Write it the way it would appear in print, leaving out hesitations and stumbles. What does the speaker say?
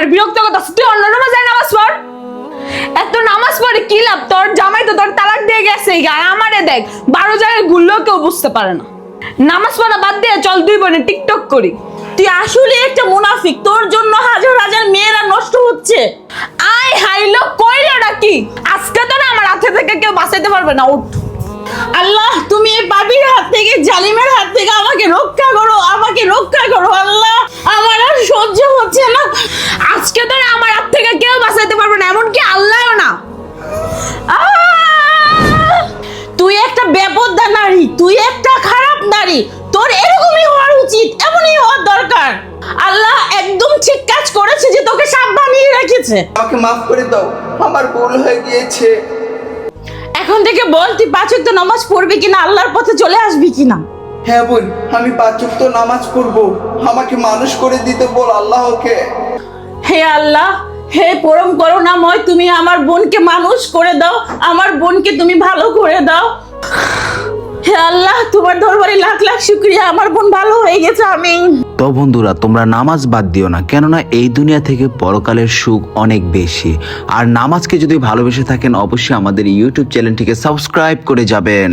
আমার বিরক্ত করতেছিস। তুই অন্য রোজায় নামাজ পড়। এত নামাজ পড়ে কি লাভ? তোর জামাই তো তোর তালাক দিয়ে গেছে, আর আমারে দেখ 12 জায়গায় ঘুরলেও কেউ বুঝতে পারে না। নামাজ পড়া বাদ দিয়ে চল দুই বোনে টিকটক করি। তুই আসলে একটা মুনাফিক, তোর জন্য হাজার হাজার মেয়েরা নষ্ট হচ্ছে। আয় হাইলো কইলোটা কি? আজকে তো না আমার হাতে থেকে কেউ বাঁচাইতে পারবে না। উঠ। আল্লাহ, তুমি এই পাপীর হাত থেকে, জালিমের হাত থেকে আমাকে রক্ষা করো, আমাকে রক্ষা করো আল্লাহ। আমার আর সহ্য হচ্ছে না। আজকে তো না আমার হাত থেকে কেউ বাঁচাইতে পারবে না, এমনকি আল্লাহও না। তুই একটা বেপরদা নারী, তুই একটা খারাপ নারী। তোর এরকমই হওয়ার উচিত, এমনই হওয়ার দরকার। আল্লাহ একদম ঠিক কাজ করেছে যে তোকে সাবধানিয়ে রেখেছে। আমাকে মাফ করে দাও, আমার ভুল হয়ে গিয়েছে। এখন থেকে বল, তুই 5 ওয়াক্ত নামাজ পড়বি কিনা, আল্লাহর পথে চলে আসবি কিনা? হ্যাঁ বোন, আমি 5 ওয়াক্ত নামাজ পড়বো। আমাকে মানুষ করে দিতে বল আল্লাহকে। হে আল্লাহ, হে পরম করুণাময়, তুমি আমার বোনকে মানুষ করে দাও, আমার বোনকে তুমি ভালো করে দাও। হে আল্লাহ, তোমার দরবারে লাখ লাখ শুকরিয়া, আমার বোন ভালো হয়ে গেছে। আমিন। তো বন্ধুরা, তোমরা নামাজ বাদ দিও না, কেননা এই দুনিয়া থেকে পরকালের সুখ অনেক বেশি। আর নামাজকে যদি ভালোবেসে থাকেন, অবশ্যই আমাদের ইউটিউব চ্যানেলটিকে সাবস্ক্রাইব করে যাবেন।